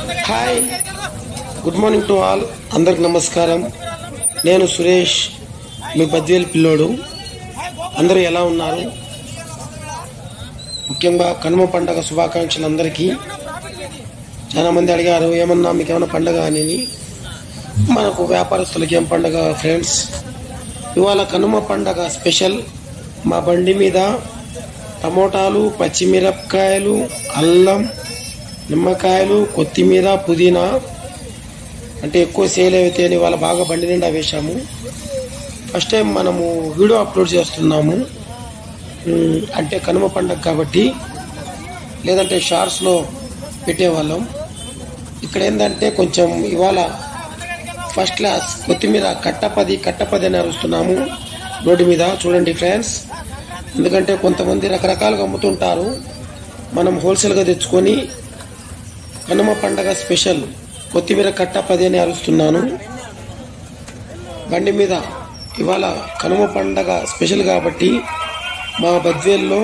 Hi, good morning to all. అందరికి నమస్కారం. నేను సురేష్, మీ బద్వేల్ పిల్లోడు. అందరూ ఎలా ఉన్నారు? ముఖ్యంగా కనుమ పండగ శుభాకాంక్షలు అందరికీ. చాలా మంది అడిగారు ఏమన్నా మీకు ఏమైనా పండగ అని. మనకు వ్యాపారస్తులకి ఏం పండగ ఫ్రెండ్స్? ఇవాళ కనుమ పండగ స్పెషల్. మా బండి మీద టమోటాలు, పచ్చిమిరపకాయలు, అల్లం, నిమ్మకాయలు, కొత్తిమీర, పుదీనా అంటే ఎక్కువ సేల్ అయితే అని వాళ్ళ బాగా బండి నిండా వేశాము. ఫస్ట్ టైం మనము వీడియో అప్లోడ్ చేస్తున్నాము, అంటే కనుమ పండగ కాబట్టి. లేదంటే షార్ట్స్లో పెట్టేవాళ్ళం. ఇక్కడ ఏంటంటే కొంచెం ఇవాళ ఫస్ట్ క్లాస్ కొత్తిమీర కట్టపది అని అరుస్తున్నాము రోడ్డు మీద. చూడండి ఫ్రెండ్స్, ఎందుకంటే కొంతమంది రకరకాలుగా అమ్ముతుంటారు. మనం హోల్సేల్గా తెచ్చుకొని కనుమ పండగ స్పెషల్ కొత్తిమీర కట్టపది అని అరుస్తున్నాను బండి మీద. ఇవాళ కనుమ పండగ స్పెషల్ కాబట్టి మా బద్వేల్లో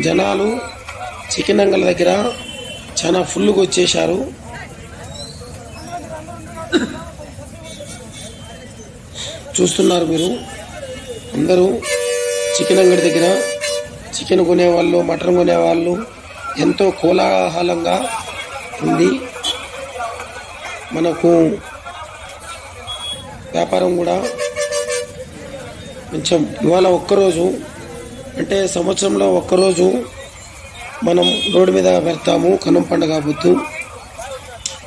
జనాలు చికెన్ అంగల దగ్గర చాలా ఫుల్గా వచ్చేశారు. చూస్తున్నారు మీరు అందరూ. చికెన్ అంగడి దగ్గర చికెన్ కొనేవాళ్ళు, మటన్ కొనేవాళ్ళు ఎంతో కోలాహలంగా ఉంది. మనకు వ్యాపారం కూడా కొంచెం ఇవాళ ఒక్కరోజు, అంటే సంవత్సరంలో ఒక్కరోజు మనం రోడ్డు మీద పెడతాము కనుమ పండుగ పొద్దు.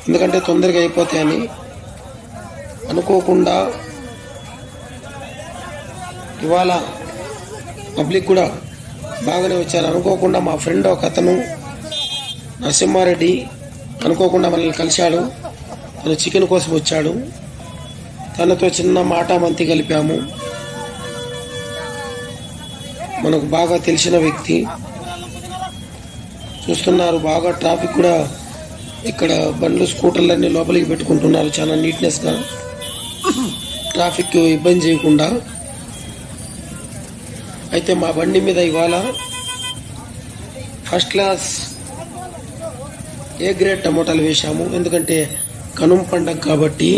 ఎందుకంటే తొందరగా అయిపోతాయని. అనుకోకుండా ఇవాళ పబ్లిక్ కూడా బాగానే వచ్చారు. అనుకోకుండా మా ఫ్రెండ్ ఒక అతను నరసింహారెడ్డి అనుకోకుండా మనల్ని కలిశాడు. తను చికెన్ కోసం వచ్చాడు. తనతో చిన్న మాట మంతి కలిపాము. మనకు బాగా తెలిసిన వ్యక్తి. చూస్తున్నారు బాగా ట్రాఫిక్ కూడా. ఇక్కడ బండ్లు, స్కూటర్లన్నీ లోపలికి పెట్టుకుంటున్నారు చాలా నీట్నెస్గా, ట్రాఫిక్ ఇబ్బంది చేయకుండా. అయితే మా బండి మీద ఇవాళ ఫస్ట్ క్లాస్ ఏ గ్రేడ్ టమోటాలు వేశాము. ఎందుకంటే కనుమ పండగ కాబట్టి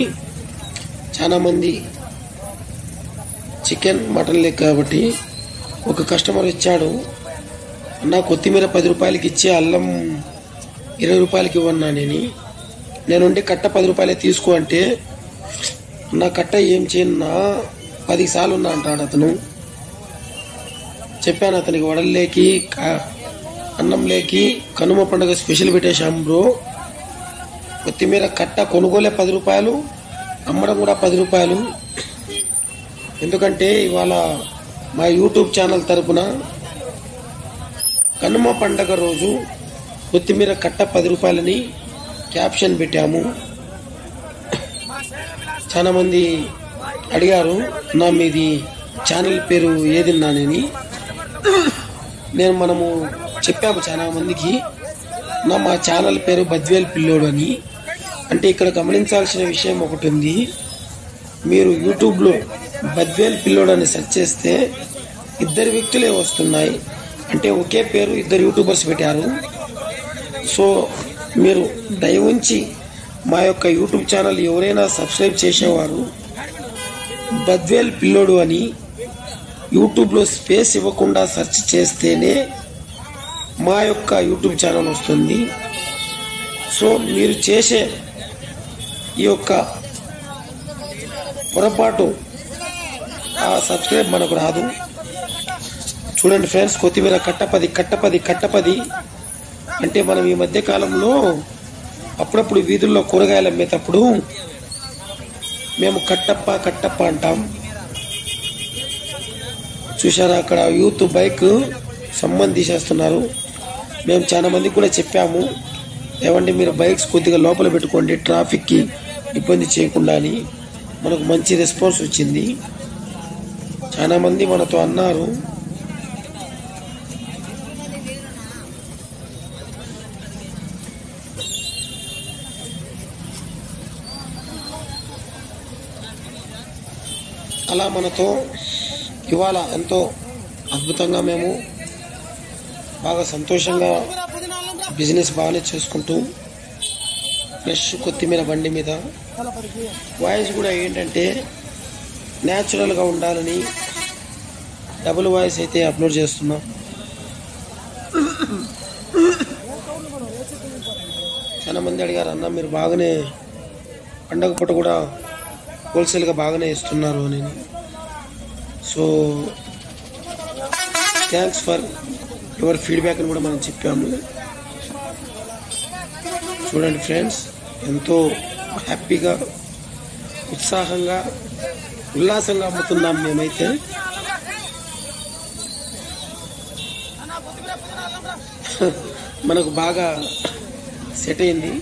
చాలామంది చికెన్, మటన్ లేక కాబట్టి. ఒక కస్టమర్ ఇచ్చాడు, అన్న కొత్తిమీర 10 రూపాయలకి ఇచ్చి అల్లం 20 రూపాయలకి ఇవ్వన్నా నేనుండి కట్ట 10 రూపాయలే తీసుకో అంటే, నా కట్ట ఏం చేయన్నా 10 సార్లు ఉన్నా అంటాడు అతను. చెప్పాను అతనికి వడల్లేకి అన్నంలేకి కనుమ పండుగ స్పెషల్ పెట్టేశాం బ్రో. కొత్తిమీర కట్ట కొనుగోలే 10 రూపాయలు, అమ్మడం కూడా 10 రూపాయలు. ఎందుకంటే ఇవాళ మా యూట్యూబ్ ఛానల్ తరపున కనుమ పండుగ రోజు కొత్తిమీర కట్ట 10 రూపాయలని క్యాప్షన్ పెట్టాము. చాలా మంది అడిగారు నా మీది ఛానల్ పేరు ఏదిన్నానని. మనము చెప్పాము చాలా మందికి, మా ఛానల్ పేరు బద్వేల్ పిల్లోడు అని. అంటే ఇక్కడ గమనించాల్సిన విషయం ఒకటి ఉంది. మీరు యూట్యూబ్లో బద్వేల్ పిల్లోడు అని సెర్చ్ చేస్తే 2 వ్యక్తులే వస్తున్నాయి. అంటే ఒకే పేరు 2 యూట్యూబర్స్ పెట్టారు. సో మీరు దయవుంచి మా యొక్క యూట్యూబ్ ఛానల్ ఎవరైనా సబ్స్క్రైబ్ చేసేవారు బద్వేల్ పిల్లోడు అని యూట్యూబ్లో స్పేస్ ఇవ్వకుండా సెర్చ్ చేస్తేనే మా యొక్క యూట్యూబ్ ఛానల్ వస్తుంది. సో మీరు చేసే ఈ యొక్క పొరపాటు ఆ సబ్స్క్రైబ్ మనకు రాదు. చూడండి ఫ్రెండ్స్, కొత్తిమీర కట్టపది అంటే మనం ఈ మధ్య కాలంలో అప్పుడప్పుడు వీధుల్లో కూరగాయలు అమ్మేటప్పుడు మేము కట్టప్ప అంటాం. చూసారా, అక్కడ యూత్ బైక్ సంబంధం తీసేస్తున్నారు. మేము చాలా మందికి కూడా చెప్పాము, ఏమంటే మీరు బైక్స్ కొద్దిగా లోపల పెట్టుకోండి ట్రాఫిక్కి ఇబ్బంది చేయకుండా అని. మనకు మంచి రెస్పాన్స్ వచ్చింది. చాలా మంది మనతో అన్నారు. అలా మనతో ఇవాళ ఎంతో అద్భుతంగా మేము బాగా సంతోషంగా బిజినెస్ బాగానే చేసుకుంటూ ఫ్రెష్ కొత్తిమీర బండి మీద. వాయిస్ కూడా ఏంటంటే న్యాచురల్గా ఉండాలని డబుల్ వాయిస్ అయితే అప్లోడ్ చేస్తున్నాం. చాలా మంది అడిగారు, అన్న మీరు బాగానే పండగ పూట కూడా హోల్సేల్గా బాగానే ఇస్తున్నారు అని. So thanks for your feedback అని కూడా మనం చెప్పాము. చూడండి ఫ్రెండ్స్, ఎంతో హ్యాపీగా ఉత్సాహంగా ఉల్లాసంగా అమ్ముతున్నాం మేమైతే. మనకు బాగా సెట్ అయింది.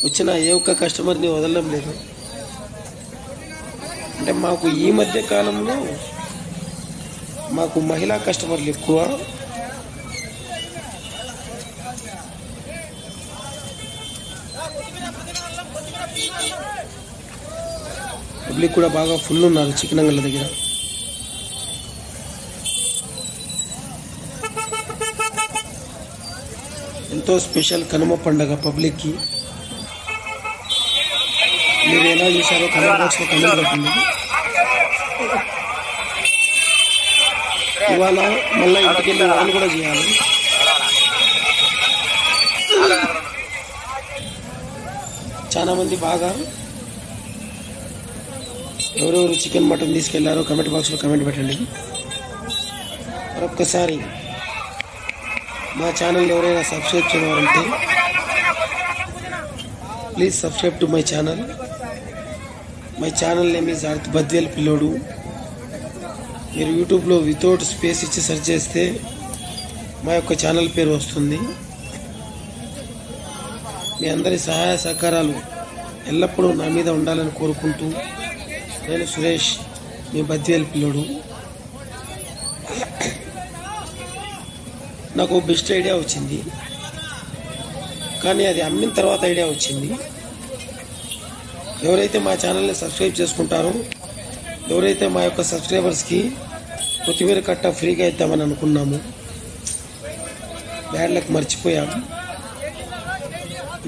వచ్చిన ఏ ఒక్క కస్టమర్ని వదలడం లేదు. అంటే మాకు ఈ మధ్య కాలంలో మాకు మహిళా కస్టమర్లు ఎక్కువ. పబ్లిక్ కూడా బాగా ఫుల్ ఉన్నారు చికెన్ అంగళ్ళ దగ్గర. ఎంతో స్పెషల్ కనుమ పండగ పబ్లిక్కి. మీరు ఎలా చూసారో కమెంట్ బాక్స్లో కమెంట్ పెట్టండి. ఇవాళ మళ్ళీ ఇంటికి వెళ్ళి వాళ్ళు కూడా చేయాలి. చాలా మంది బాగా ఎవరెవరు చికెన్ మటన్ తీసుకెళ్లారో కమెంట్ బాక్స్లో కమెంట్ పెట్టండి. మరొక్కసారి మా ఛానల్ ఎవరైనా సబ్స్క్రైబ్ చేయవారంటే please subscribe to my channel. My channel name is అర్త్ బద్వేల్ పిల్లోడు. మీరు యూట్యూబ్లో వితౌట్ స్పేస్ ఇచ్చి సెర్చ్ చేస్తే మా యొక్క ఛానల్ పేరు వస్తుంది. మీ అందరి సహాయ సహకారాలు ఎల్లప్పుడూ నా మీద ఉండాలని కోరుకుంటూ, నేను సురేష్, మీ బద్వేల్ పిల్లోడు. నాకు బెస్ట్ ఐడియా వచ్చింది, కానీ అది అమ్మిన తర్వాత ఐడియా వచ్చింది. ఎవరైతే మా ఛానల్ని సబ్స్క్రైబ్ చేసుకుంటారో, ఎవరైతే మా యొక్క సబ్స్క్రైబర్స్కి కొత్తిమీర కట్ట ఫ్రీగా ఇద్దామని అనుకున్నాము, బ్యాడ్ లక్ మర్చిపోయాం.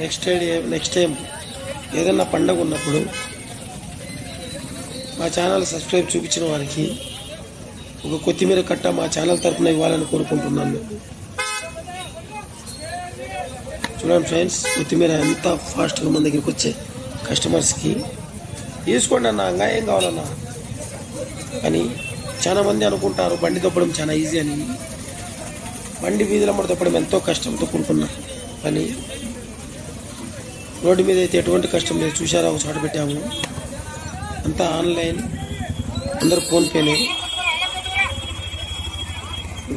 నెక్స్ట్ టైం ఏదన్నా పండగ ఉన్నప్పుడు మా ఛానల్ సబ్స్క్రైబ్ చూపించిన వారికి ఒక కొత్తిమీర కట్ట మా ఛానల్ తరఫున ఇవ్వాలని కోరుకుంటున్నాను. చూడండి ఫ్రెండ్స్, కొత్తిమీర ఎంత ఫాస్ట్గా మన దగ్గరికి వచ్చే కస్టమర్స్కి. తీసుకోండి అన్న, ఇంకా ఏం కావాలన్నా. కానీ చాలా మంది అనుకుంటారు బండి తొప్పడం చాలా ఈజీ అని. బండి వీధిలో అమ్మడి తొప్పడం ఎంతో కష్టంతో కూడుకున్న పని. రోడ్డు మీద అయితే ఎటువంటి కష్టం లేదు. చూసారా, ఒక చోట పెట్టాము, అంతా ఆన్లైన్, అందరు ఫోన్పేనే.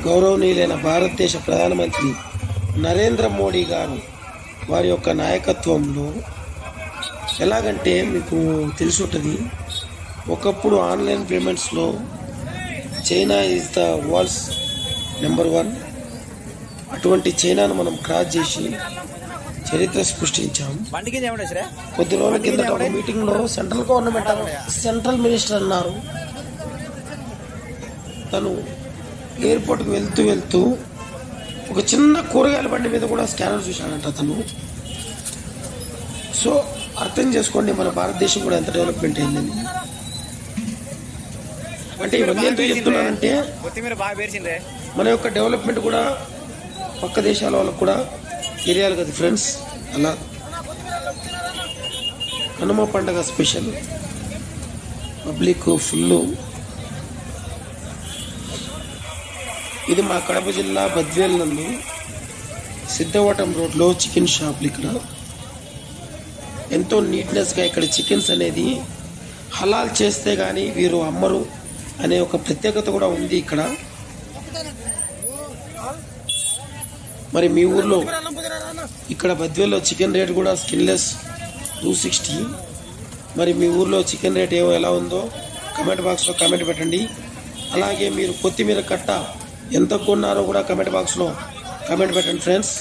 గౌరవనీయులైన భారతదేశ ప్రధానమంత్రి నరేంద్ర మోడీ గారు వారి యొక్క నాయకత్వంలో ఎలాగంటే మీకు తెలిసి ఉంటుంది, ఒకప్పుడు ఆన్లైన్ పేమెంట్స్లో China is the world's number 1. అటువంటి చైనాను మనం క్రాస్ చేసి చరిత్ర సృష్టించాం. కొద్ది రోజుల కిందట ఒక మీటింగ్లో సెంట్రల్ మినిస్టర్ అన్నారు, తను ఎయిర్పోర్ట్కి వెళ్తూ ఒక చిన్న కూరగాయల బండి మీద కూడా స్కానర్ చూశాడంట అతను. సో అర్థం చేసుకోండి మన భారతదేశం కూడా ఎంత డెవలప్మెంట్ అయిందని. అంటే ఇవన్నీ ఎందుకు చెప్తున్నానంటే మన యొక్క డెవలప్మెంట్ కూడా పక్క దేశాల వాళ్ళకు కూడా తెలియాలి కదా ఫ్రెండ్స్. అలా కనుమ పండగ స్పెషల్, పబ్లిక్ ఫుల్. ఇది మా కడప జిల్లా బద్వేల్ నందు సిద్ధవటం రోడ్లో చికెన్ షాప్లు. ఇక్కడ ఎంతో నీట్నెస్గా ఇక్కడ చికెన్స్ అనేది హలాల్ చేస్తే కానీ వీరు అమ్మరు అనే ఒక ప్రత్యేకత కూడా ఉంది ఇక్కడ. మరి మీ ఊర్లో ఇక్కడ బద్వేల్లో చికెన్ రేట్ కూడా స్కిన్లెస్ 260. మరి మీ ఊర్లో చికెన్ రేట్ ఎలా ఉందో కమెంట్ బాక్స్లో కమెంట్ పెట్టండి. అలాగే మీరు కొత్తిమీర కట్ట ఎంత కొన్నారో కూడా కమెంట్ బాక్స్లో కమెంట్ పెట్టండి ఫ్రెండ్స్.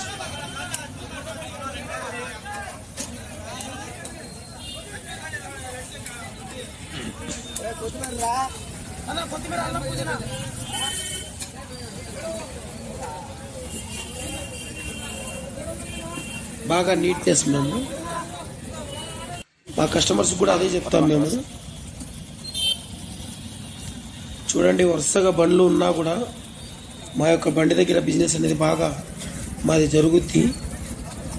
బాగా నీట్నెస్ మేము మా కస్టమర్స్ కూడా అదే చెప్తాం మేము. చూడండి వరుసగా బండ్లు ఉన్నా కూడా మా యొక్క బండి దగ్గర బిజినెస్ అనేది బాగా మాది జరుగుద్ది.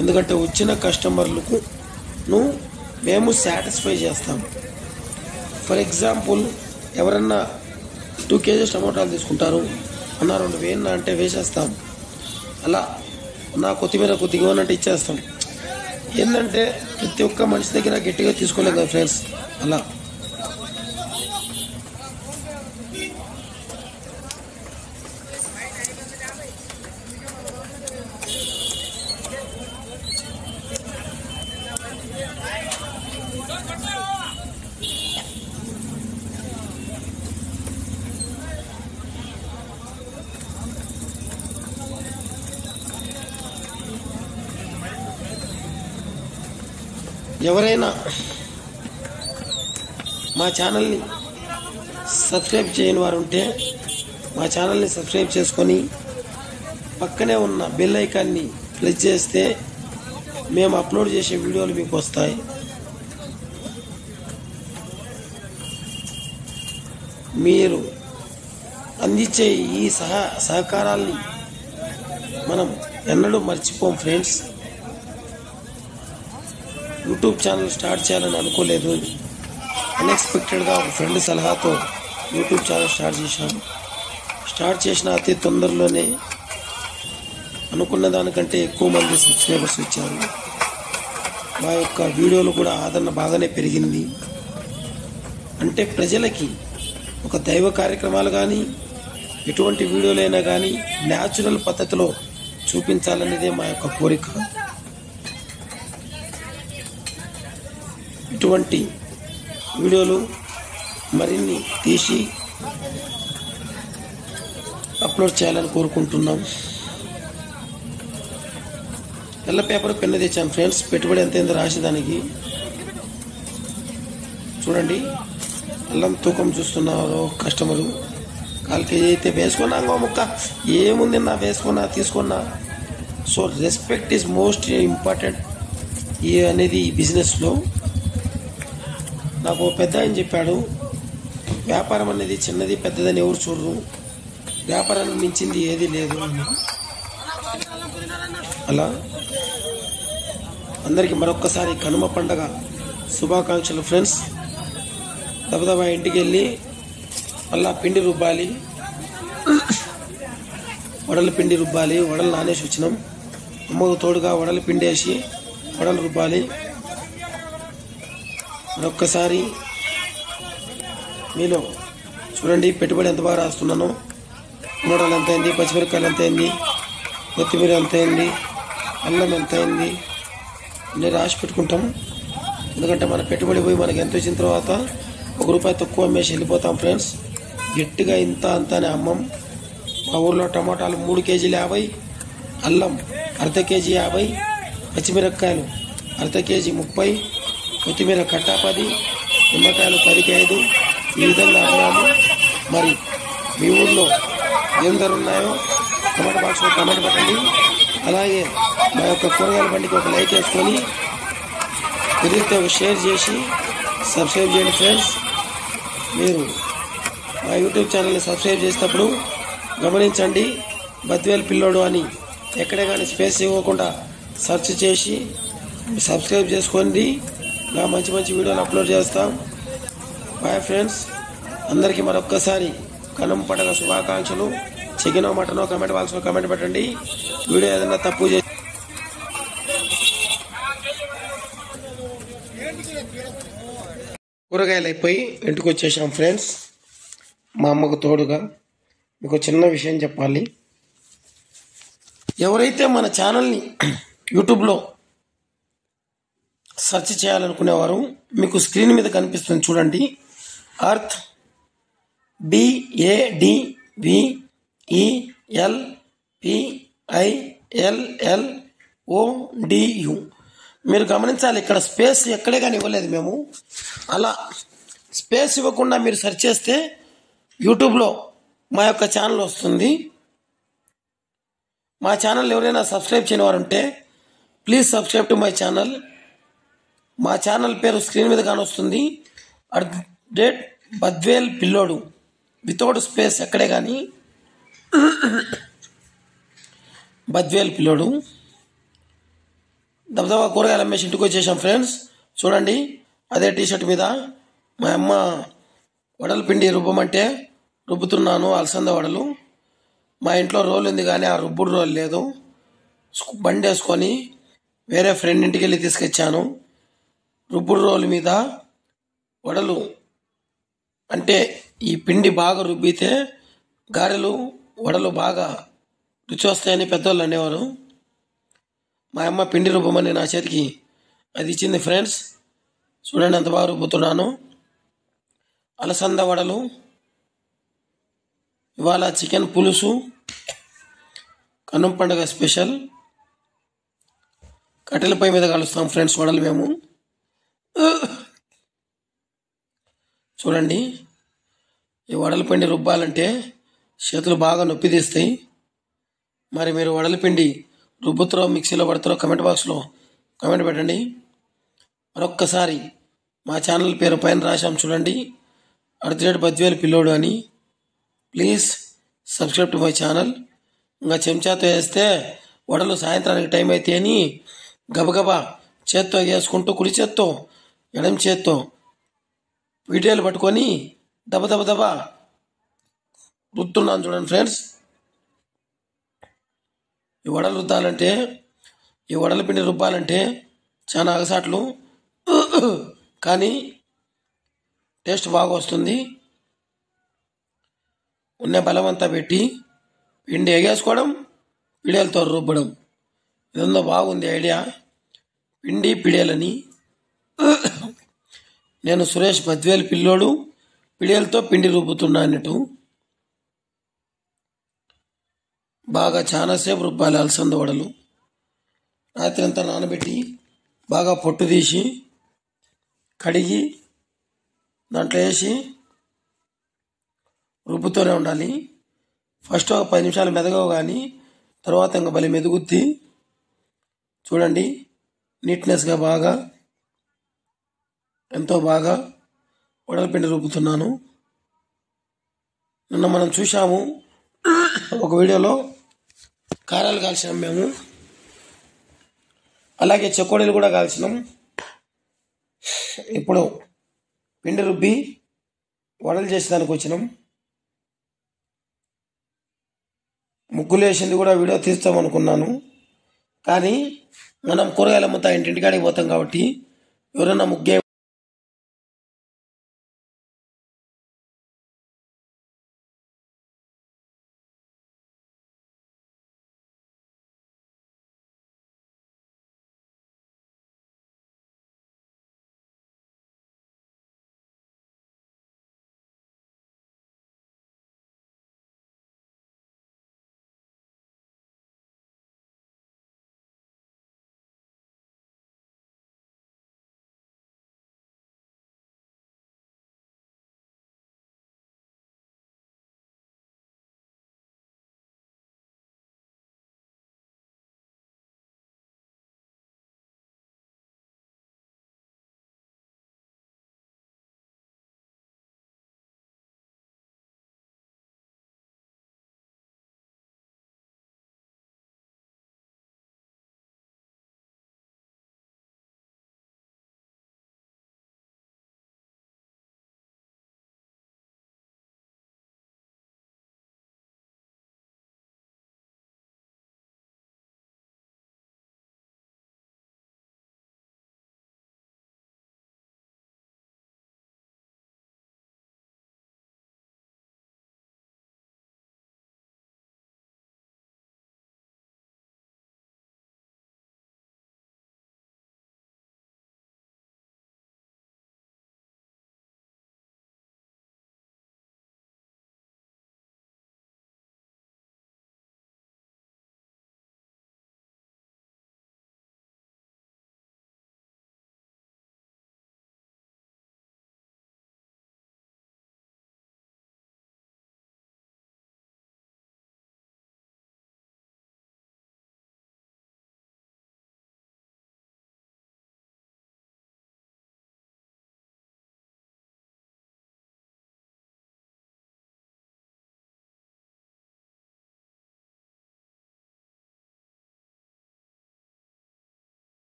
ఎందుకంటే వచ్చిన కస్టమర్లకు మేము సాటిస్ఫై చేస్తాం. ఫర్ ఎగ్జాంపుల్ ఎవరన్నా 2 kgs టమోటాలు తీసుకుంటారు అన్న 2 వేయన్నా అంటే వేసేస్తాం. అలా నా కొత్తిమీర కొద్దిగా అంటే ఇచ్చేస్తాం. ఏంటంటే ప్రతి ఒక్క మనిషి దగ్గర గట్టిగా తీసుకోలేం కదా ఫ్రెండ్స్. అలా ఎవరైనా మా ఛానల్ని సబ్స్క్రైబ్ చేయని వారు ఉంటే మా ఛానల్ని సబ్స్క్రైబ్ చేసుకొని పక్కనే ఉన్న బెల్ ఐకాన్ని ప్రెస్ చేస్తే మేము అప్లోడ్ చేసే వీడియోలు మీకు వస్తాయి. మీరు అందించే ఈ సహకారాల్ని మనం ఎన్నడూ మర్చిపోం ఫ్రెండ్స్. యూట్యూబ్ ఛానల్ స్టార్ట్ చేయాలని అనుకోలేదు. అన్ఎక్స్పెక్టెడ్గా ఒక ఫ్రెండ్ సలహాతో యూట్యూబ్ ఛానల్ స్టార్ట్ చేశాను. స్టార్ట్ చేసిన అతి తొందరలోనే అనుకున్న దానికంటే ఎక్కువ మంది సబ్స్క్రైబర్స్ వచ్చారు. మా యొక్క వీడియోలు కూడా ఆదరణ బాగానే పెరిగింది. అంటే ప్రజలకి ఒక దైవ కార్యక్రమాలు కానీ ఎటువంటి వీడియోలైనా కానీ న్యాచురల్ పద్ధతిలో చూపించాలనేదే మా యొక్క కోరిక. ఇటువంటి వీడియోలు మరిన్ని తీసి అప్లోడ్ చేయాలని కోరుకుంటున్నాం. తెల్ల పేపర్ పెన్ను తెచ్చాను ఫ్రెండ్స్. పెట్టుబడి ఎంతైందో రాసేదానికి. చూడండి అల్లం తూకం చూస్తున్నారు కస్టమరు. 1/4 kg అయితే వేసుకున్నా ఇంకో ముక్క ఏముంది నా వేసుకున్నా తీసుకున్నా. So respect is most important అనేది ఈ బిజినెస్లో. నాకు పెద్ద ఆయన చెప్పాడు, వ్యాపారం అనేది చిన్నది పెద్దదని ఎవరు చూడరు, వ్యాపారాన్ని మించింది ఏది లేదు అని. అలా అందరికీ మరొక్కసారి కనుమ పండగ శుభాకాంక్షలు ఫ్రెండ్స్. దబదబా ఇంటికి వెళ్ళి మళ్ళా పిండి రుబ్బాలి, వడల పిండి రుబ్బాలి. వడలు నానేసి వచ్చినాం. అమ్మకు తోడుగా వడల పిండి వేసి వడలు రుబ్బాలి. మరొక్కసారి మీలో చూడండి పెట్టుబడి ఎంత బాగా రాస్తున్నాను. టమోటాలు ఎంత అయింది, పచ్చిమిరపకాయలు ఎంత అయింది, కొత్తిమీర ఎంత అయింది, అల్లం ఎంత అయింది అన్నీ రాసి పెట్టుకుంటాం. ఎందుకంటే మన పెట్టుబడి పోయి మనకి ఎంత వచ్చిన తర్వాత ₹1 తక్కువ అమ్మేసి వెళ్ళిపోతాం ఫ్రెండ్స్. గట్టిగా ఇంత అంత అని అమ్మం. మా ఊర్లో టమోటాలు 3 kg 50, అల్లం ½ kg 50, పచ్చిమిరపకాయలు ½ kg 30, కొత్తిమీర కట్ట 10, నిమ్మకాయలు 10కి 5 ఈ విధంగా అమ్మాము. మరి మీ ఊర్లో ఏం ధర ఉన్నాయో కమెంట్ బాక్స్లో కమెంట్ పెట్టండి. అలాగే మా యొక్క కూరగాయల బండికి ఒక లైక్ వేసుకొని కుదిరితే ఒక షేర్ చేసి సబ్స్క్రైబ్ చేయండి ఫ్రెండ్స్. మీరు మా యూట్యూబ్ ఛానల్ని సబ్స్క్రైబ్ చేసేటప్పుడు గమనించండి, బద్వేల్ పిల్లోడు అని ఎక్కడే కానీ స్పేస్ ఇవ్వకుండా సెర్చ్ చేసి సబ్స్క్రైబ్ చేసుకోండి. ఇలా మంచి మంచి వీడియోలు అప్లోడ్ చేస్తాం. Bye friends. అందరికీ మరొక్కసారి కనుమ పండుగ శుభాకాంక్షలు. చికెనో మటనో కమెంట్ బాక్స్లో కమెంట్ పెట్టండి. వీడియో ఏదైనా తప్పు చేసి కూరగాయలు అయిపోయి ఇంటికి వచ్చేసాం ఫ్రెండ్స్. మా అమ్మకు తోడుగా మీకు చిన్న విషయం చెప్పాలి. ఎవరైతే మన ఛానల్ని యూట్యూబ్లో సెర్చ్ చేయాలనుకునేవారు మీకు స్క్రీన్ మీద కనిపిస్తుంది చూడండి. Earth BADVELPILLODU. మీరు గమనించాలి, ఇక్కడ స్పేస్ ఎక్కడే కానీ ఇవ్వలేదు మేము. అలా స్పేస్ ఇవ్వకుండా మీరు సెర్చ్ చేస్తే యూట్యూబ్లో మా యొక్క ఛానల్ వస్తుంది. మా ఛానల్ ఎవరైనా సబ్స్క్రైబ్ చేయని వారు ఉంటే please subscribe to my channel. మా ఛానల్ పేరు స్క్రీన్ మీద కానొస్తుంది. బద్వేల్ పిల్లోడు వితౌట్ స్పేస్ ఎక్కడే కానీ బద్వేల్ పిల్లోడు. దబదబా కూరగాయలు అమ్మేసి ఇంటికి వచ్చేసాం ఫ్రెండ్స్. చూడండి, అదే టీషర్ట్ మీద మా అమ్మ వడల పిండి రుబ్బమంటే రుబ్బుతున్నాను. అలసంద వడలు. మా ఇంట్లో రోల్ ఉంది కానీ ఆ రుబ్బుడు రోల్ లేదు. బండి వేసుకొని వేరే ఫ్రెండ్ ఇంటికి వెళ్ళి తీసుకొచ్చాను. రుబ్బుడు రోల్ మీద వడలు అంటే ఈ పిండి బాగా రుబ్బితే గారెలు వడలు బాగా రుచి వస్తాయని పెద్దోళ్ళు అనేవారు. మా అమ్మ పిండి రుబ్బమని నా చేతికి అది ఇచ్చింది ఫ్రెండ్స్. చూడండి ఎంత బాగా రుబ్బుతున్నాను. అలసంద వడలు. ఇవాళ చికెన్ పులుసు, కనుమ పండుగ స్పెషల్. కట్టెలపై మీద కలుస్తాం ఫ్రెండ్స్ వడలు మేము. చూడండి, ఈ వడల పిండి రుబ్బాలంటే చేతులు బాగా నొప్పి తీస్తాయి. మరి మీరు వడల పిండి రుబ్బుతారో మిక్సీలో పడతారో కమెంట్ బాక్స్లో కమెంట్ పెట్టండి. మరొక్కసారి మా ఛానల్ పేరు పైన రాశాం చూడండి, బద్వేల్ పిల్లోడు అని. Please subscribe to my channel. ఇంకా చెంచాతో వేస్తే వడలు సాయంత్రానికి టైం అయితే అని గబగబా చేత్తో వేసుకుంటూ కుడి చేత్తో ఎడమ చేత్తో వీడియోలు పట్టుకొని దబ రుద్దుతున్నాను చూడండి ఫ్రెండ్స్. ఈ వడలు రుద్దాలంటే, ఈ వడల పిండి రుబ్బాలంటే చాలా అగసాట్లు, కానీ టేస్ట్ బాగా వస్తుంది. ఉన్న బలమంతా పెట్టి పిండి ఎగేసుకోవడం, పిడియలతో రుబ్బడం. ఇదంతా బాగుంది ఐడియా, పిండి పిడియలని. నేను సురేష్ బద్వేల్ పిల్లోడు పిడియలతో పిండి రుబ్బుతున్నా అన్నట్టు. బాగా చాలాసేపు రుబ్బాలి అలసంద వడలు. రాత్రి అంతా నానబెట్టి బాగా పొట్టు తీసి కడిగి దాంట్లో వేసి రుబ్బుతూనే ఉండాలి. ఫస్ట్ ఒక 10 నిమిషాలు మెదగవు కానీ తర్వాత ఇంకా భలే మెదుగుద్ది. చూడండి, నీట్నెస్గా బాగా ఎంతో బాగా వడల పిండి రుబ్బుతున్నాను. నిన్న మనం చూసాము ఒక వీడియోలో కారాలు కాల్చినాం మేము, అలాగే చెకోడీలు కూడా కాల్చినాం. ఇప్పుడు పిండి రుబ్బి వడలు చేసేదానికి వచ్చినాం. ముగ్గులు వేసింది కూడా వీడియో తీస్తాం అనుకున్నాను, కానీ మనం కూరగాయలు అమ్ముతా ఇంటింటికాడికి పోతాం కాబట్టి ఎవరైనా ముగ్గే